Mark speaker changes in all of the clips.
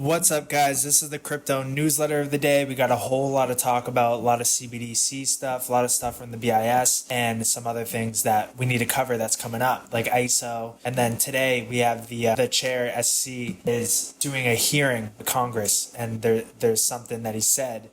Speaker 1: What's up, guys? This is the crypto newsletter of the day. We got a whole lot of talk about, a lot of CBDC stuff, a lot of stuff from the B.I.S, and some other things that we need to cover that's coming up, like ISO. And then today we have the chair, SC, is doing a hearing with Congress, and there's something that he said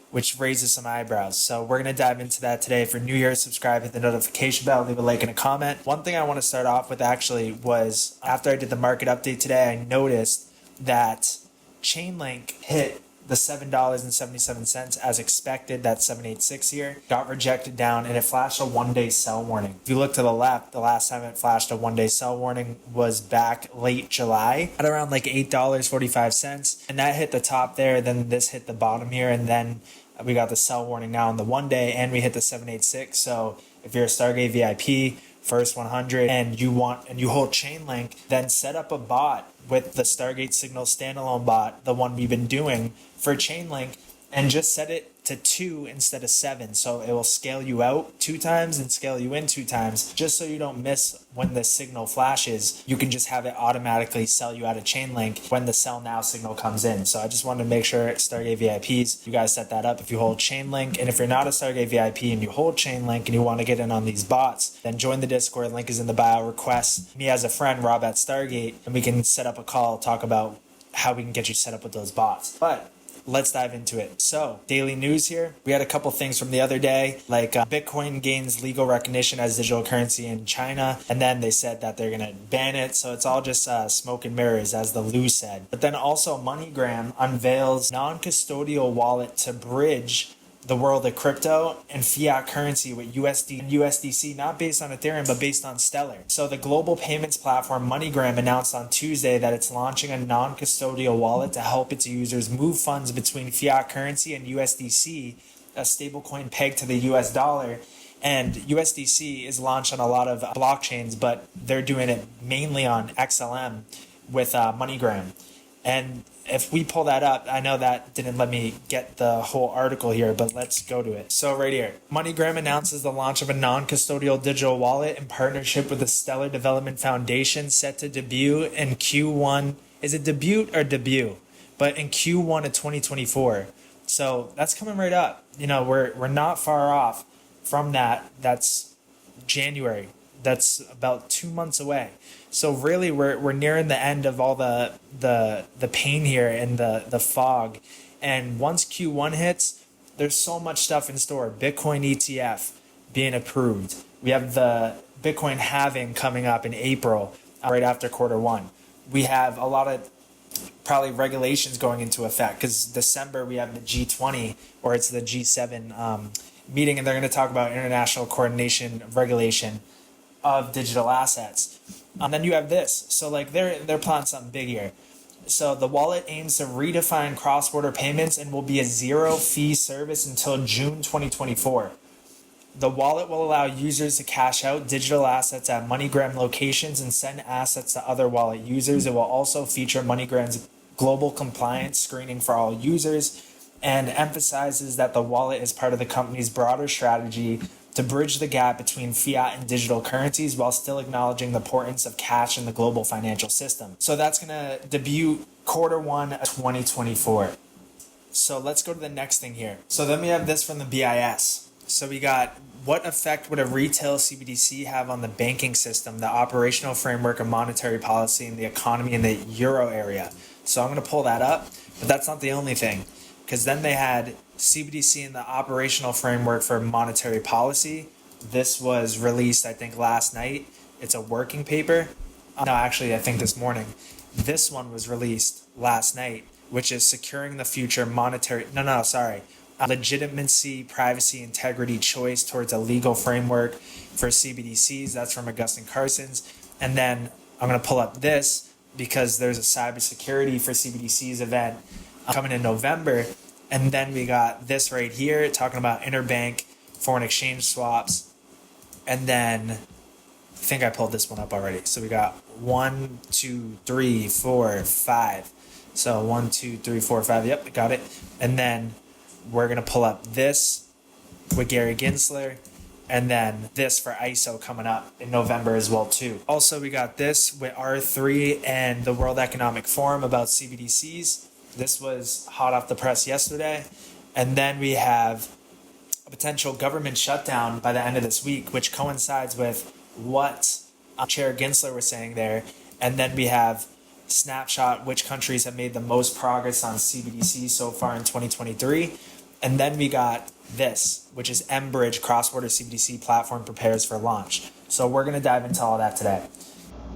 Speaker 1: which raises some eyebrows. So we're going to dive into that today. For New Year, subscribe, hit the notification bell, leave a like and a comment. One thing I want to start off with actually was after I did the market update today, I noticed that Chainlink hit the $7.77 as expected. That 786 here got rejected down, and it flashed a one-day sell warning. If you look to the left, the last time it flashed a one-day sell warning was back late July at around like $8.45, and that hit the top there. Then this hit the bottom here, and then we got the sell warning now on the one day, and we hit the 786. So if you're a Stargate VIP, first 100, and you hold Chainlink, then set up a bot with the Stargate Signal standalone bot, the one we've been doing for Chainlink, and just set it to 2 instead of 7. So it will scale you out 2 times and scale you in 2 times, just so you don't miss when the signal flashes. You can just have it automatically sell you out of Chainlink when the sell now signal comes in. So I just wanted to make sure Stargate VIPs, you guys set that up if you hold Chainlink. And if you're not a Stargate VIP and you hold Chainlink and you want to get in on these bots, then join the Discord. Link is in the bio. Request me as a friend, Rob at Stargate, and we can set up a call, talk about how we can get you set up with those bots. But let's dive into it. So, daily news here. We had a couple things from the other day, like Bitcoin gains legal recognition as digital currency in China, and then they said that they're going to ban it. So it's all just smoke and mirrors, as the Lou said. But then also MoneyGram unveils non-custodial wallet to bridge the world of crypto and fiat currency with USD and USDC, not based on Ethereum, but based on Stellar. So the global payments platform MoneyGram announced on Tuesday that it's launching a non-custodial wallet to help its users move funds between fiat currency and USDC, a stablecoin pegged to the US dollar. And USDC is launched on a lot of blockchains, but they're doing it mainly on XLM with MoneyGram. And if we pull that up, I know that didn't let me get the whole article here, but let's go to it. So right here, MoneyGram announces the launch of a non-custodial digital wallet in partnership with the Stellar Development Foundation, set to debut in Q1. Is it debut or debut? But in Q1 of 2024. So that's coming right up. You know, we're not far off from that. That's January. That's about 2 months away. So really, we're nearing the end of all the pain here and the fog. And once Q1 hits, there's so much stuff in store. Bitcoin ETF being approved. We have the Bitcoin halving coming up in April, right after Q1. We have a lot of probably regulations going into effect, because December we have the G20, or it's the G7 meeting, and they're going to talk about international coordination of regulation of digital assets. And then you have this. So like they're planning something big here. So the wallet aims to redefine cross-border payments and will be a zero-fee service until June 2024. The wallet will allow users to cash out digital assets at MoneyGram locations and send assets to other wallet users. It will also feature MoneyGram's global compliance screening for all users, and emphasizes that the wallet is part of the company's broader strategy to bridge the gap between fiat and digital currencies while still acknowledging the importance of cash in the global financial system. So that's going to debut Q1 of 2024. So let's go to the next thing here. So then we have this from the B.I.S. So we got, what effect would a retail CBDC have on the banking system, the operational framework of monetary policy, and the economy in the euro area? So I'm going to pull that up, but that's not the only thing, because then they had CBDC in the operational framework for monetary policy. This was released, I think, last night. It's a working paper. No, actually, I think this morning. This one was released last night, which is securing the future monetary... legitimacy, privacy, integrity, choice towards a legal framework for CBDCs. That's from Augustine Carson's. And then I'm going to pull up this, because there's a cybersecurity for CBDCs event coming in November. And then we got this right here talking about interbank foreign exchange swaps. And then I think I pulled this one up already. So we got 1, 2, 3, 4, 5. So 1, 2, 3, 4, 5. Yep, got it. And then we're going to pull up this with Gary Gensler. And then this for ISO coming up in November as well too. Also, we got this with R3 and the World Economic Forum about CBDCs. This was hot off the press yesterday. And then we have a potential government shutdown by the end of this week, which coincides with what Chair Gensler was saying there. And then we have snapshot which countries have made the most progress on CBDC so far in 2023. And then we got this, which is mBridge cross-border CBDC platform prepares for launch. So we're going to dive into all that today.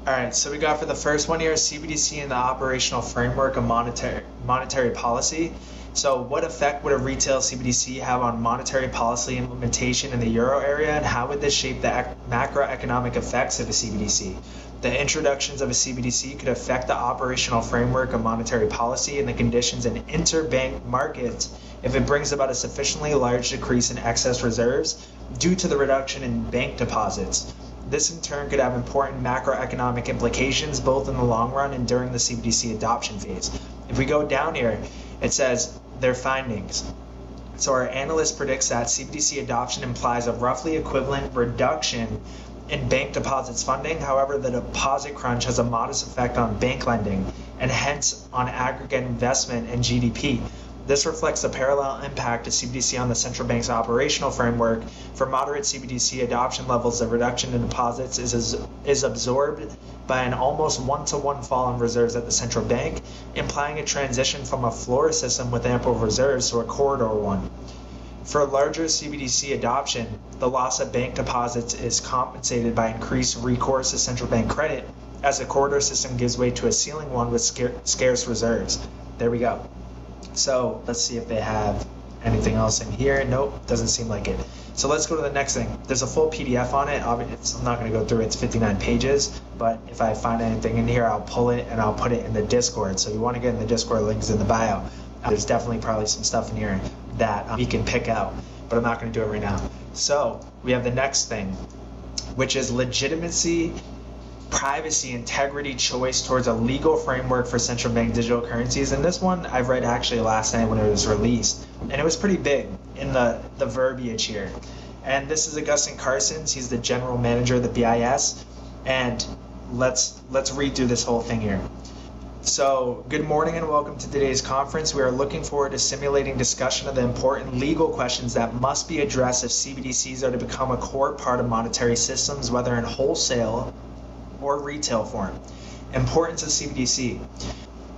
Speaker 1: All right, so we got for the first one here, CBDC and the operational framework of monetary policy. So what effect would a retail CBDC have on monetary policy implementation in the euro area, and how would this shape the macroeconomic effects of a CBDC? The introductions of a CBDC could affect the operational framework of monetary policy and the conditions in interbank markets if it brings about a sufficiently large decrease in excess reserves due to the reduction in bank deposits. This in turn could have important macroeconomic implications both in the long run and during the CBDC adoption phase. If we go down here, it says their findings. So our analyst predicts that CBDC adoption implies a roughly equivalent reduction in bank deposits funding. However, the deposit crunch has a modest effect on bank lending and hence on aggregate investment and GDP. This reflects the parallel impact of CBDC on the central bank's operational framework. For moderate CBDC adoption levels, the reduction in deposits is absorbed by an almost one-to-one fall in reserves at the central bank, implying a transition from a floor system with ample reserves to a corridor one. For larger CBDC adoption, the loss of bank deposits is compensated by increased recourse to central bank credit as the corridor system gives way to a ceiling one with scarce reserves. There we go. So let's see if they have anything else in here. Nope, doesn't seem like it. So let's go to the next thing. There's a full PDF on it. I'm not going to go through it. It's 59 pages. But if I find anything in here, I'll pull it and I'll put it in the Discord. So if you want to get in the Discord, links in the bio. There's definitely probably some stuff in here that we can pick out. But I'm not going to do it right now. So we have the next thing, which is legitimacy, privacy, integrity, choice towards a legal framework for central bank digital currencies. And this one I've read actually last night when it was released, and it was pretty big in the verbiage here. And this is Augustin Carsons. He's the general manager of the B.I.S. And let's read through this whole thing here. So, good morning and welcome to today's conference. We are looking forward to simulating discussion of the important legal questions that must be addressed if CBDCs are to become a core part of monetary systems, whether in wholesale or retail form. Importance of CBDC.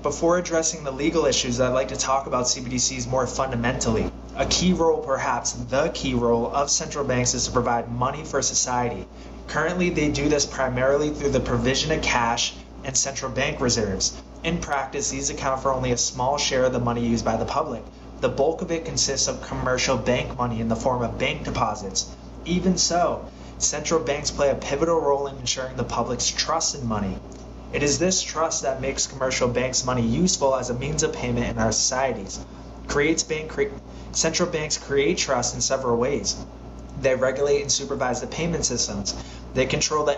Speaker 1: Before addressing the legal issues, I'd like to talk about CBDCs more fundamentally. A key role, perhaps the key role, of central banks is to provide money for society. Currently, they do this primarily through the provision of cash and central bank reserves. In practice, these account for only a small share of the money used by the public. The bulk of it consists of commercial bank money in the form of bank deposits. Even so, central banks play a pivotal role in ensuring the public's trust in money. It is this trust that makes commercial banks' money useful as a means of payment in our societies. Central banks create trust in several ways. They regulate and supervise the payment systems. They control the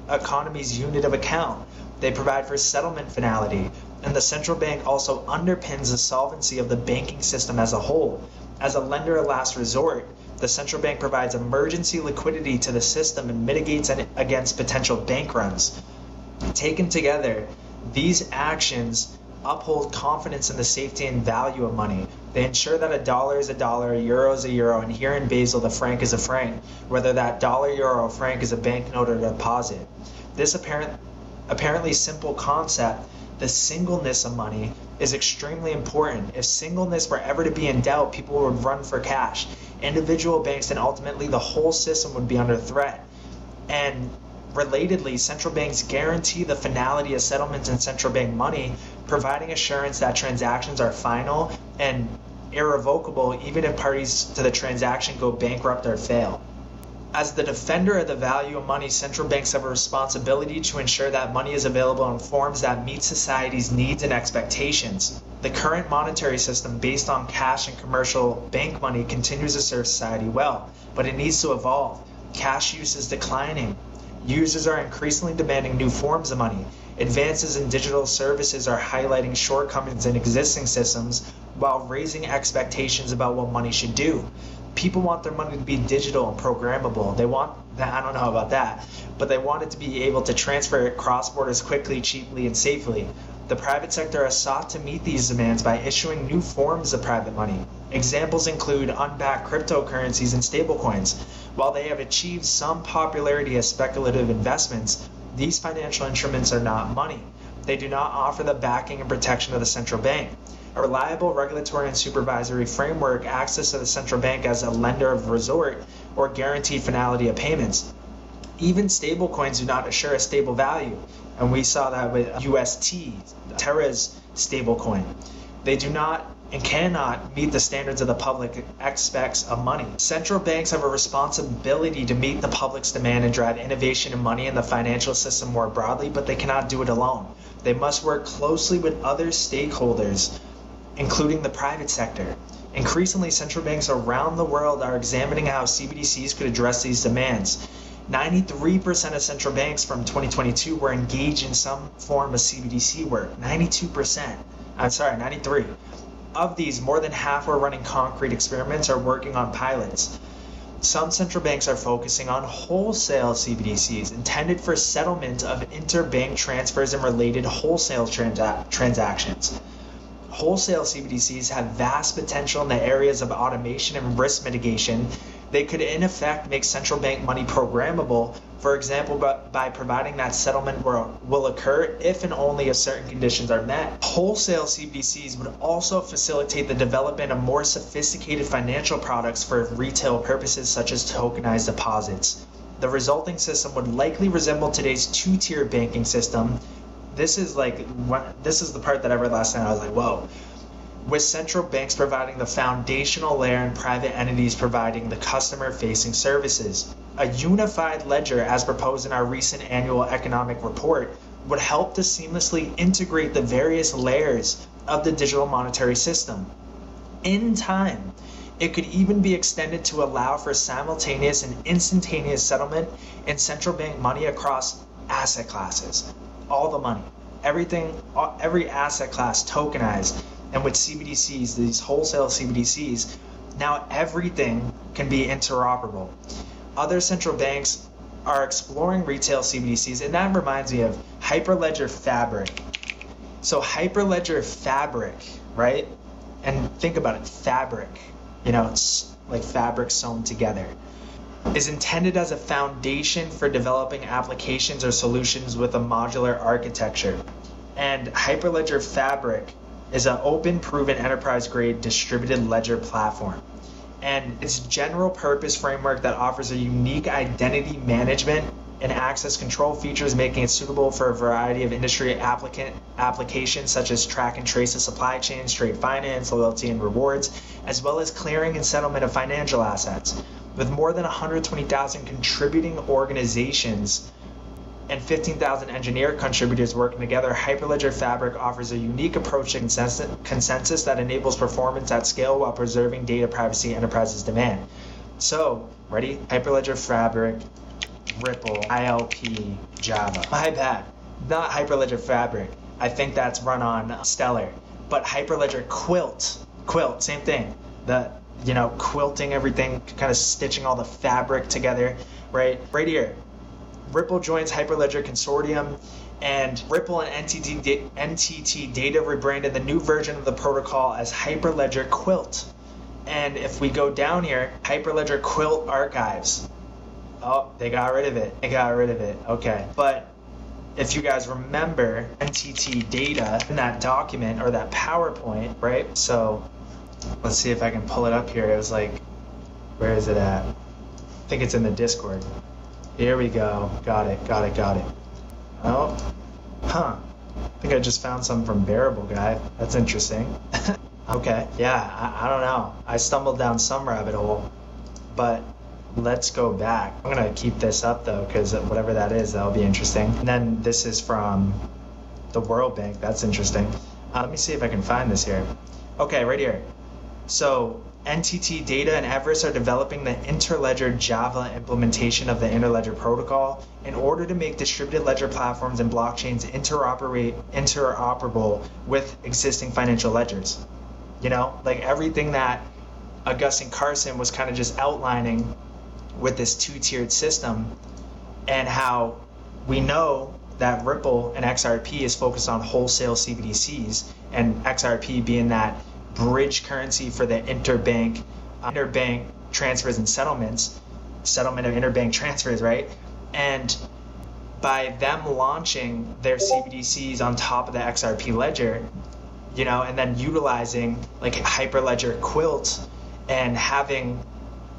Speaker 1: economy's unit of account. They provide for settlement finality. And the central bank also underpins the solvency of the banking system as a whole. As a lender of last resort, the central bank provides emergency liquidity to the system and mitigates against potential bank runs. Taken together, these actions uphold confidence in the safety and value of money. They ensure that a dollar is a dollar, a euro is a euro, and here in Basel, the franc is a franc, whether that dollar, euro, or franc is a banknote or a deposit. This apparently simple concept, the singleness of money, is extremely important. If singleness were ever to be in doubt, people would run for cash. Individual banks and ultimately the whole system would be under threat. And relatedly, central banks guarantee the finality of settlements in central bank money, providing assurance that transactions are final and irrevocable even if parties to the transaction go bankrupt or fail. As the defender of the value of money, central banks have a responsibility to ensure that money is available in forms that meet society's needs and expectations. The current monetary system based on cash and commercial bank money continues to serve society well, but it needs to evolve. Cash use is declining. Users are increasingly demanding new forms of money. Advances in digital services are highlighting shortcomings in existing systems while raising expectations about what money should do. People want their money to be digital and programmable. I don't know about that, but they want it to be able to transfer it cross borders quickly, cheaply, and safely. The private sector has sought to meet these demands by issuing new forms of private money. Examples include unbacked cryptocurrencies and stablecoins. While they have achieved some popularity as speculative investments, these financial instruments are not money. They do not offer the backing and protection of the central bank. A reliable regulatory and supervisory framework access to the central bank as a lender of resort or guaranteed finality of payments. Even stablecoins do not assure a stable value, and we saw that with UST, Terra's stablecoin. They do not and cannot meet the standards of the public expects of money. Central banks have a responsibility to meet the public's demand and drive innovation and money in the financial system more broadly, but they cannot do it alone. They must work closely with other stakeholders, including the private sector. Increasingly, central banks around the world are examining how CBDCs could address these demands. 93% of central banks from 2022 were engaged in some form of CBDC work. 93%. Of these, more than half were running concrete experiments or working on pilots. Some central banks are focusing on wholesale CBDCs, intended for settlement of interbank transfers and related wholesale transactions. Wholesale CBDCs have vast potential in the areas of automation and risk mitigation. They could in effect make central bank money programmable, for example, by providing that settlement will occur if and only if certain conditions are met. Wholesale CBDCs would also facilitate the development of more sophisticated financial products for retail purposes such as tokenized deposits. The resulting system would likely resemble today's two-tier banking system. This is the part that I read last night. I was like, whoa. With central banks providing the foundational layer and private entities providing the customer-facing services. A unified ledger, as proposed in our recent annual economic report, would help to seamlessly integrate the various layers of the digital monetary system. In time, it could even be extended to allow for simultaneous and instantaneous settlement in central bank money across asset classes. All the money, every asset class tokenized. And with CBDCs, these wholesale CBDCs, now everything can be interoperable. Other central banks are exploring retail CBDCs, and that reminds me of Hyperledger Fabric. So Hyperledger Fabric, right? And think about it, fabric, it's like fabric sewn together, is intended as a foundation for developing applications or solutions with a modular architecture. And Hyperledger Fabric is an open, proven, enterprise-grade distributed ledger platform. And it's a general purpose framework that offers a unique identity management and access control features, making it suitable for a variety of industry applications such as track and trace of supply chains, trade finance, loyalty and rewards, as well as clearing and settlement of financial assets. With more than 120,000 contributing organizations and 15,000 engineer contributors working together, Hyperledger Fabric offers a unique approach to consensus that enables performance at scale while preserving data privacy enterprises demand. So, ready? Hyperledger Fabric, Ripple, ILP, Java. My bad. Not Hyperledger Fabric. I think that's run on Stellar. But Hyperledger Quilt, same thing. Quilting everything, kind of stitching all the fabric together, right? Right here. Ripple joins Hyperledger Consortium, and Ripple and NTT Data rebranded the new version of the protocol as Hyperledger Quilt. And if we go down here, Hyperledger Quilt Archives. Oh, they got rid of it. Okay. But if you guys remember NTT Data in that document or that PowerPoint, right? So let's see if I can pull it up here. It was like, where is it at? I think it's in the Discord. Here we go. Got it. Oh, I think I just found some from Bearable Guy. That's interesting. Okay, yeah, I don't know. I stumbled down some rabbit hole, but let's go back. I'm gonna keep this up though, because whatever that is, that'll be interesting. And then this is from the World Bank. That's interesting. Let me see if I can find this here. Okay, right here. So NTT Data and Everest are developing the Interledger Java implementation of the Interledger protocol in order to make distributed ledger platforms and blockchains interoperable with existing financial ledgers. Like everything that Augustine Carson was kind of just outlining with this two-tiered system, and how we know that Ripple and XRP is focused on wholesale CBDCs, and XRP being that bridge currency for the interbank transfers and settlement of interbank transfers, right? And by them launching their CBDCs on top of the XRP ledger, and then utilizing like Hyperledger Quilt and having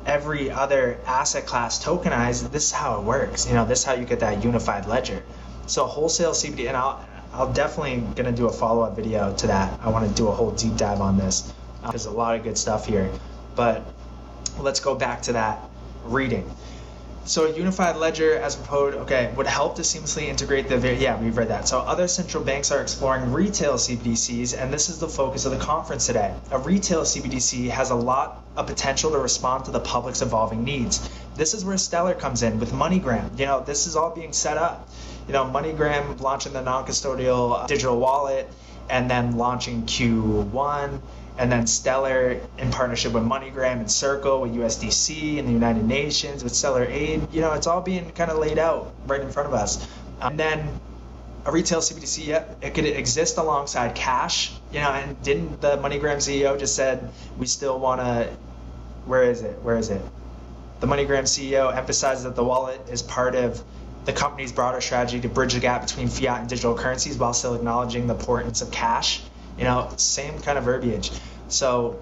Speaker 1: every other asset class tokenized, this is how it works. This is how you get that unified ledger. So wholesale CBD, and I'll definitely gonna do a follow-up video to that. I want to do a whole deep dive on this. There's a lot of good stuff here, but let's go back to that reading. So a unified ledger as proposed, would help to seamlessly integrate we've read that. So other central banks are exploring retail CBDCs, and this is the focus of the conference today. A retail CBDC has a lot of potential to respond to the public's evolving needs. This is where Stellar comes in with MoneyGram. This is all being set up. MoneyGram launching the non-custodial digital wallet, and then launching Q1, and then Stellar in partnership with MoneyGram and Circle with USDC and the United Nations with Stellar Aid. It's all being kind of laid out right in front of us. And then a retail CBDC, it could exist alongside cash. And didn't the MoneyGram CEO just said we still want to? Where is it? The MoneyGram CEO emphasizes that the wallet is part of the company's broader strategy to bridge the gap between fiat and digital currencies while still acknowledging the importance of cash. Same kind of verbiage. So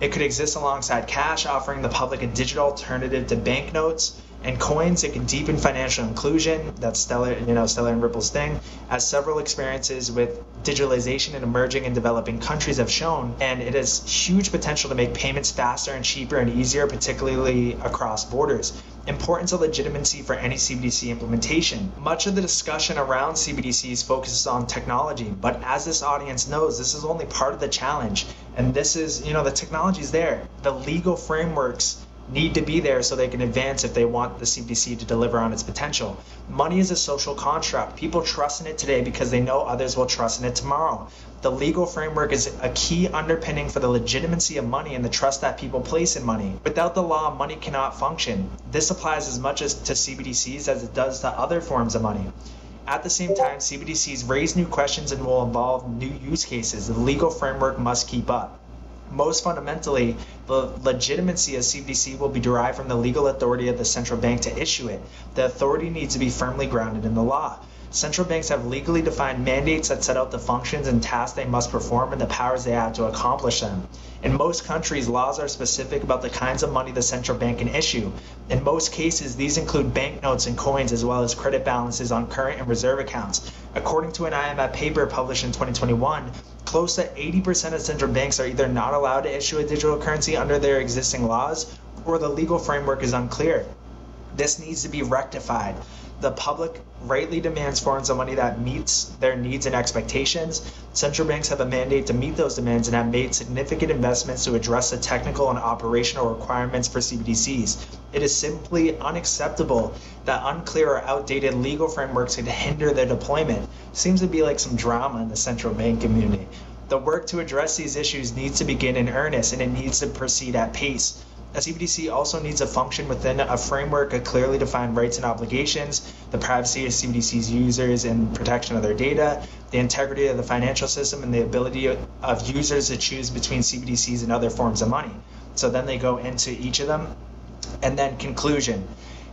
Speaker 1: it could exist alongside cash, offering the public a digital alternative to banknotes and coins. It can deepen financial inclusion. That's Stellar and Ripple's thing, as several experiences with digitalization in emerging and developing countries have shown, and it has huge potential to make payments faster and cheaper and easier, particularly across borders. Importance of legitimacy for any CBDC implementation. Much of the discussion around CBDCs focuses on technology, but as this audience knows, this is only part of the challenge. And this is, the technology is there. The legal frameworks need to be there so they can advance if they want the CBDC to deliver on its potential. Money is a social construct. People trust in it today because they know others will trust in it tomorrow. The legal framework is a key underpinning for the legitimacy of money and the trust that people place in money. Without the law, money cannot function. This applies as much as to CBDCs as it does to other forms of money. At the same time, CBDCs raise new questions and will involve new use cases. The legal framework must keep up. Most fundamentally, the legitimacy of CBDC will be derived from the legal authority of the central bank to issue it. The authority needs to be firmly grounded in the law. Central banks have legally defined mandates that set out the functions and tasks they must perform and the powers they have to accomplish them. In most countries, laws are specific about the kinds of money the central bank can issue. In most cases, these include banknotes and coins as well as credit balances on current and reserve accounts. According to an IMF paper published in 2021, close to 80% of central banks are either not allowed to issue a digital currency under their existing laws, or the legal framework is unclear. This needs to be rectified. The public rightly demands forms of money that meets their needs and expectations. Central banks have a mandate to meet those demands and have made significant investments to address the technical and operational requirements for CBDCs. It is simply unacceptable that unclear or outdated legal frameworks could hinder their deployment. Seems to be like some drama in the central bank community. The work to address these issues needs to begin in earnest, and it needs to proceed at pace. A CBDC also needs to function within a framework of clearly defined rights and obligations, the privacy of CBDC's users and protection of their data, the integrity of the financial system, and the ability of users to choose between CBDCs and other forms of money. So then they go into each of them. And then conclusion.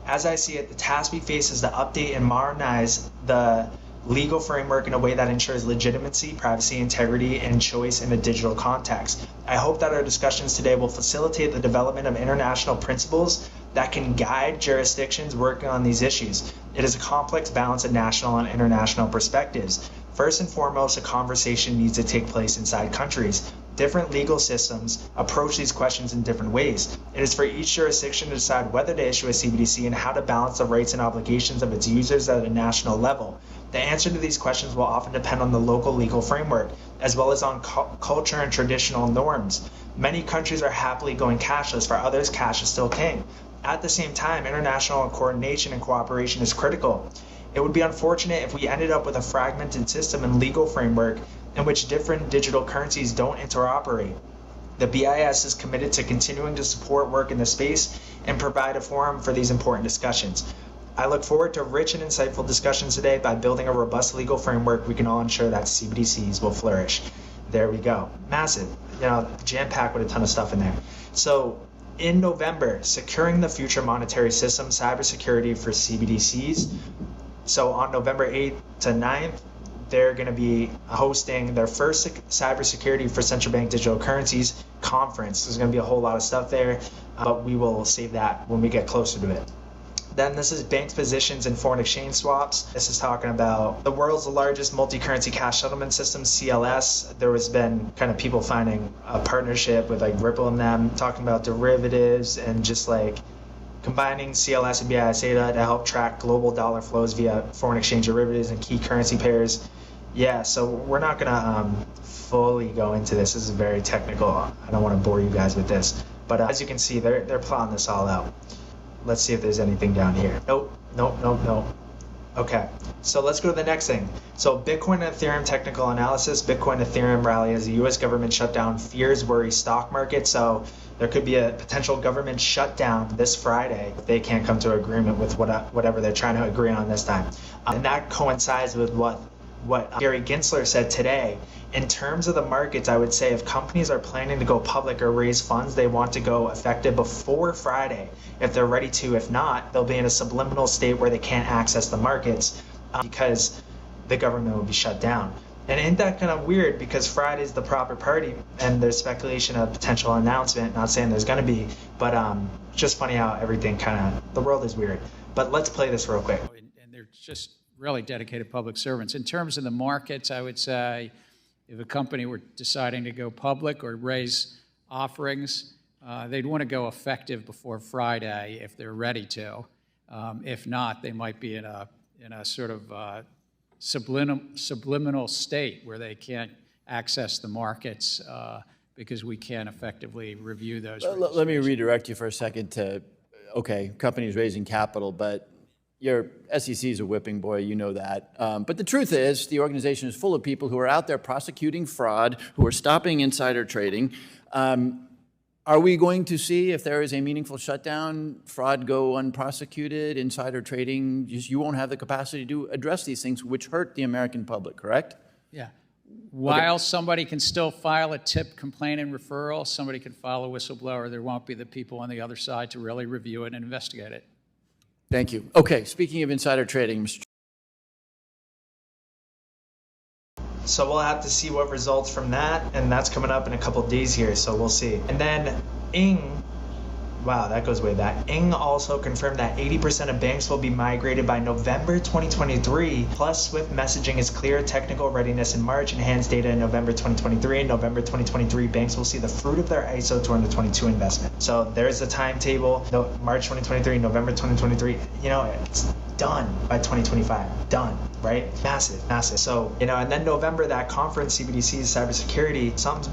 Speaker 1: As I see it, the task we face is to update and modernize the legal framework in a way that ensures legitimacy, privacy, integrity, and choice in a digital context. I hope that our discussions today will facilitate the development of international principles that can guide jurisdictions working on these issues. It is a complex balance of national and international perspectives. First and foremost, a conversation needs to take place inside countries. Different legal systems approach these questions in different ways. It is for each jurisdiction to decide whether to issue a CBDC and how to balance the rights and obligations of its users at a national level. The answer to these questions will often depend on the local legal framework, as well as on culture and traditional norms. Many countries are happily going cashless, for others cash is still king. At the same time, international coordination and cooperation is critical. It would be unfortunate if we ended up with a fragmented system and legal framework in which different digital currencies don't interoperate. The B.I.S. is committed to continuing to support work in the space and provide a forum for these important discussions. I look forward to rich and insightful discussions today. By building a robust legal framework, we can all ensure that CBDCs will flourish. There we go. Massive, jam-packed with a ton of stuff in there. So in November, securing the future monetary system, cybersecurity for CBDCs. So on November 8th to 9th, they're going to be hosting their first cybersecurity for central bank digital currencies conference. There's going to be a whole lot of stuff there, but we will save that when we get closer to it. Then this is banks' positions in foreign exchange swaps. This is talking about the world's largest multi-currency cash settlement system, CLS. There has been kind of people finding a partnership with like Ripple and them, talking about derivatives and just like combining CLS and B.I.S data to help track global dollar flows via foreign exchange derivatives and key currency pairs. Yeah, so we're not gonna fully go into this. This is very technical. I don't want to bore you guys with this, but as you can see, they're plotting this all out. Let's see if there's anything down here. Nope. Okay, so let's go to the next thing. So Bitcoin and Ethereum technical analysis. Bitcoin Ethereum rally as the U.S. government shutdown fears worry stock market. So there could be a potential government shutdown this Friday if they can't come to an agreement with whatever they're trying to agree on this time. And that coincides with what Gary Gensler said today. In terms of the markets, I would say if companies are planning to go public or raise funds, they want to go effective before Friday if they're ready to. If not, they'll be in a subliminal state where they can't access the markets because the government will be shut down. And ain't that kind of weird, because Friday's the proper party and there's speculation of potential announcement. Not saying there's going to be, but just funny how everything the world is weird. But let's play this real quick.
Speaker 2: And they're just really dedicated public servants. In terms of the markets, I would say if a company were deciding to go public or raise offerings, they'd want to go effective before Friday if they're ready to. If not, they might be in a sort of subliminal state where they can't access the markets because we can't effectively review those.
Speaker 3: Let me redirect you for a second to, okay, companies raising capital, but your SEC is a whipping boy, you know that. But the truth is, the organization is full of people who are out there prosecuting fraud, who are stopping insider trading. Are we going to see, if there is a meaningful shutdown, fraud go unprosecuted, insider trading? You won't have the capacity to address these things, which hurt the American public, correct?
Speaker 2: Yeah. While somebody can still file a tip, complaint, and referral, somebody can file a whistleblower, there won't be the people on the other side to really review it and investigate it.
Speaker 3: Thank you. Okay, speaking of insider trading, Mr.
Speaker 1: So we'll have to see what results from that, and that's coming up in a couple of days here, so we'll see. And then Ing, wow, that goes way back. Ing also confirmed that 80% of banks will be migrated by November 2023, plus Swift messaging is clear, technical readiness in March, enhanced data in November 2023. In November 2023, banks will see the fruit of their ISO20022 investment. So there's the timetable, March 2023, November 2023, it's done by 2025, done, right? Massive. So, and then November, that conference, CBDC, cybersecurity, something's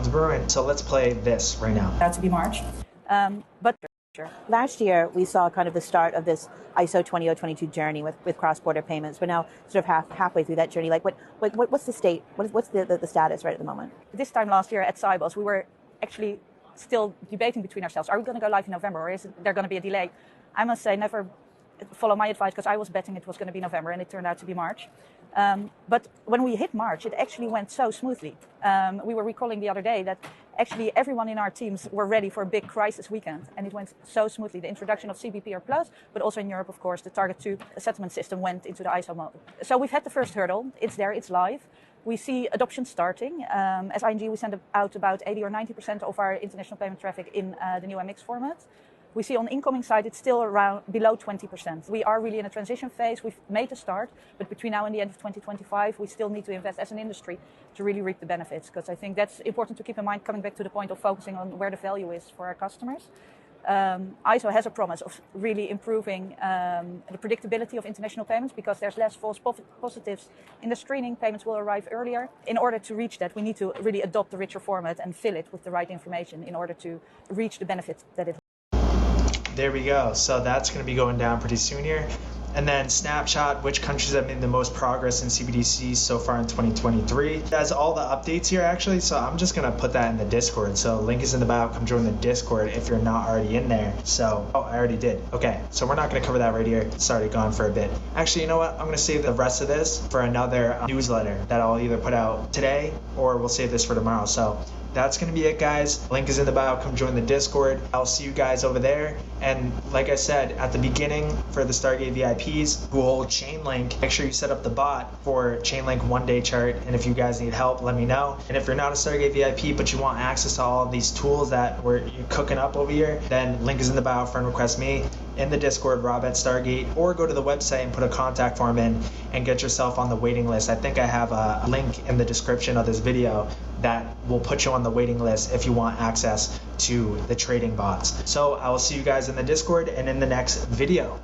Speaker 1: brewing. So let's play this right now.
Speaker 4: That to be March. But last year, we saw kind of the start of this ISO20022 journey with cross-border payments. We're now sort of halfway through that journey. Like, what's the state? What's the status right at the moment? This time last year at Cybos, we were actually still debating between ourselves. Are we going to go live in November, or is there going to be a delay? I must say, never follow my advice, because I was betting it was going to be November, and it turned out to be March. But when we hit March, it actually went so smoothly. We were recalling the other day that actually everyone in our teams were ready for a big crisis weekend, and it went so smoothly. The introduction of CBPR Plus, but also in Europe, of course, the Target 2 settlement system went into the ISO mode. So we've had the first hurdle. It's there, it's live. We see adoption starting. As ING, we send out about 80 or 90% of our international payment traffic in the new MX format. We see on the incoming side, it's still around below 20%. We are really in a transition phase. We've made a start, but between now and the end of 2025, we still need to invest as an industry to really reap the benefits, because I think that's important to keep in mind, coming back to the point of focusing on where the value is for our customers. ISO has a promise of really improving the predictability of international payments, because there's less false positives in the screening. Payments will arrive earlier. In order to reach that, we need to really adopt the richer format and fill it with the right information in order to reach the benefits that it.
Speaker 1: There we go. So that's going to be going down pretty soon here. And then snapshot, which countries have made the most progress in CBDCs so far in 2023. It has all the updates here actually, so I'm just gonna put that in the Discord. So link is in the bio, come join the Discord if you're not already in there. So, oh, I already did. Okay, so we're not gonna cover that right here. It's already gone for a bit. Actually, you know what? I'm gonna save the rest of this for another newsletter that I'll either put out today or we'll save this for tomorrow. So that's going to be it, guys. Link is in the bio. Come join the Discord. I'll see you guys over there. And like I said at the beginning, for the Stargate VIPs who hold Chainlink, make sure you set up the bot for Chainlink one-day chart. And if you guys need help, let me know. And if you're not a Stargate VIP, but you want access to all of these tools that we're cooking up over here, then link is in the bio. Friend request me in the Discord, Rob at Stargate, or go to the website and put a contact form in and get yourself on the waiting list. I think I have a link in the description of this video that will put you on the waiting list if you want access to the trading bots. So I will see you guys in the Discord and in the next video.